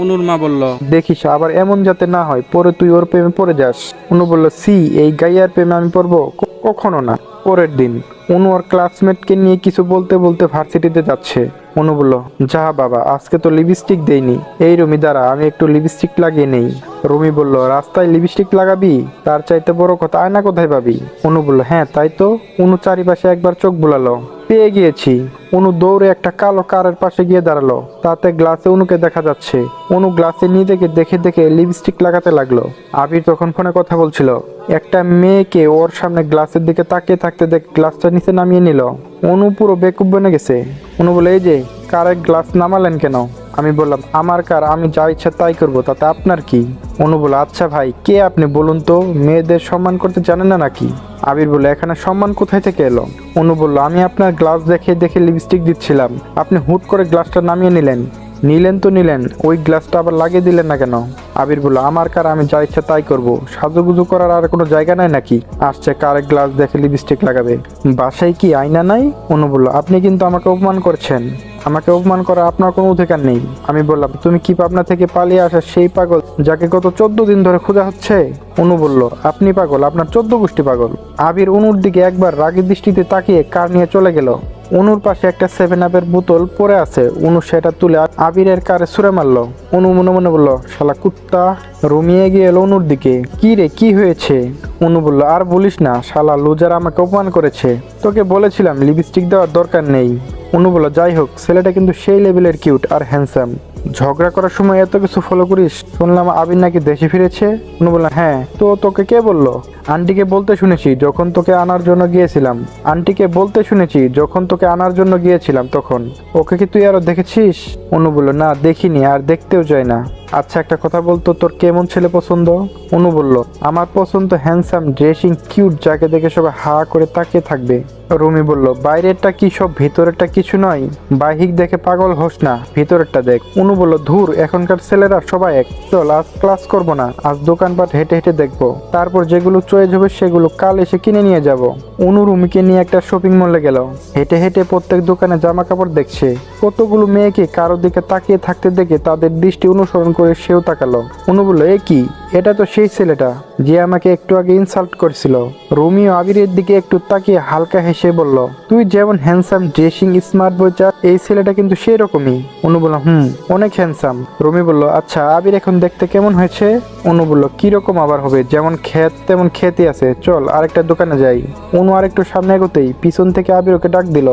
অনুর মা বলল, দেখিস আবার এমন যাতে না হয় পরে তুই ওর প্রেমে পড়ে যাস। অনু বলল, সি, এই গাইয়ার প্রেমে আমি পড়বো? কখনো না। পরের দিন অনু ওর ক্লাসমেটকে নিয়ে কিছু বলতে বলতে ভার্সিটিতে যাচ্ছে। অনু বলল, যা বাবা, আজকে তো লিপস্টিক দেইনি। এই রুমি দাঁড়া, আমি একটু লিপস্টিক লাগিয়ে নেই। রুমি বলল, রাস্তায় লিপস্টিক লাগাবি? তার চাইতে বড় কথা আয়না কোথায় পাবি? অনু বলল, হ্যাঁ তাই তো। অনু চারিপাশে একবার চোখ বুলালো, পেয়ে গিয়েছি। অনু দৌড়ে একটা কালো কারের পাশে গিয়ে দাঁড়ালো, তাতে গ্লাসে অনুকে দেখা যাচ্ছে। অনু গ্লাসে নিজেকে দেখে দেখে লিপস্টিক লাগাতে লাগলো। আবির তখন ফোনে কথা বলছিল। একটা মেয়েকে ওর সামনে গ্লাসের দিকে তাকিয়ে থাকতে দেখে গ্লাসটা নিচে নামিয়ে নিল। অনু পুরো বেকুব বনে গেছে। অনু বলে, এই যে কারের গ্লাস নামালেন কেন? আমি বললাম, আমার কার, আমি যা ইচ্ছা তাই করবো, তাতে আপনার কি? অনু বলে, আচ্ছা ভাই, কে আপনি বলুন তো? মেয়েদের সম্মান করতে জানেন না নাকি? আবির বলে, এখানে সম্মান কোথায় থেকে এলো? অনু বলল, আমি আপনার গ্লাস দেখে দেখে লিপস্টিক দিচ্ছিলাম, আপনি হুট করে গ্লাসটা নামিয়ে নিলেন। নিলেন তো নিলেন, ওই গ্লাসটা আবার লাগিয়ে দিলেন না কেন? আবির বলল, আমার কার, আমি যা ইচ্ছা তাই করবো, সাজুগুজু করার আর কোনো জায়গা নাই নাকি? আসছে কারের গ্লাস দেখে লিপস্টিক লাগাবে, বাসায় কি আয়না নাই? অনু বলল, আপনি কিন্তু আমাকে অপমান করছেন। আমাকে অপমান করা আপনার কোনো অধিকার নেই। আমি বললাম, তুমি কি পাবনা থেকে পালিয়ে আসা সেই পাগল যাকে গত 14 দিন ধরে খোঁজা হচ্ছে? অনু বলল, আপনি পাগল, আপনার 14 গোষ্ঠী পাগল। আবির অনুর দিকে একবার রাগী দৃষ্টিতে তাকিয়ে কার নিয়ে চলে গেল। অনুর পাশে একটা 7 আপের বোতল পড়ে আছে। অনু সেটা তুলে আবিরের কারে ছুঁড়ে মারলো। অনু মনে মনে বলল, শালা কুত্তা। রুমি এগিয়ে এলো অনুর দিকে। কি রে, কি হয়েছে? অনু বলল, আর বলিস না, শালা লুজার আমাকে অপমান করেছে। তোকে বলেছিলাম লিপস্টিক দেওয়ার দরকার নেই। অনু বলল, যাই হোক, ছেলেটা কিন্তু সেই লেভেলের কিউট আর হ্যান্ডসাম। ঝগড়া করার সময় এত কিছু ফলো করিস? শুনলাম আবির নাকি দেশে ফিরেছে। অনু বলল, হ্যাঁ। তো তোকে কে বললো? আন্টিকে বলতে শুনেছি যখন তোকে আনার জন্য গিয়েছিলাম। আন্টিকে বলতে শুনেছি যখন তোকে আনার জন্য গিয়েছিলাম তখন। ওকে কি তুই আরো দেখেছিস? অনু বলল, না দেখিনি, আর দেখতেও চাই না। আচ্ছা একটা কথা বলতো, তোর কেমন ছেলে পছন্দ? অনু বলল, আমার পছন্দ হ্যান্ডসাম, ড্রেসিং, কিউট, যাকে দেখে সবাই হা করে তাকিয়ে থাকবে। রুমি বলল, বাইরেরটা কি সব, ভিতরেরটা কিছু নয়? বাহিক দেখে পাগল হোস না, ভিতরেরটা দেখ। অনু বলল, ধুর, এখনকার ছেলেরা সবাই এক। চল আজ ক্লাস করব না, আজ দোকানপাট হেঁটে হেঁটে দেখবো, তারপর যেগুলো চয়েস হবে সেগুলো কাল এসে কিনে নিয়ে যাব। অনু রুমিকে নিয়ে একটা শপিং মলে গেল। হেঁটে হেঁটে প্রত্যেক দোকানে জামা কাপড় দেখছে। কতগুলো মেয়েকে কারোর দিকে তাকিয়ে থাকতে দেখে তাদের দৃষ্টি অনুসরণ করে সেও তাকালো। অনু বলল, এ কি, এটা তো সেই ছেলেটা যে আমাকে একটু আগে ইনসাল্ট করেছিল। রোমিও আবিরের দিকে একটু তাকিয়ে হালকা হেসে বলল, তুই যেমন হ্যান্ডসাম, ড্রেসিং, স্মার্ট বয়, এই ছেলেটা কিন্তু সেই রকমই। অনু বলল, অনেক হ্যান্ডসাম। রুমি বলল, আচ্ছা আবির এখন দেখতে কেমন হয়েছে? অনু বলল, কিরকম আবার হবে, যেমন ক্ষেত তেমন ক্ষেতই আছে, চল আরেকটা দোকানে যাই। অনু আরেকটু সামনে এগোতেই পিছন থেকে আবির ওকে ডাক দিল।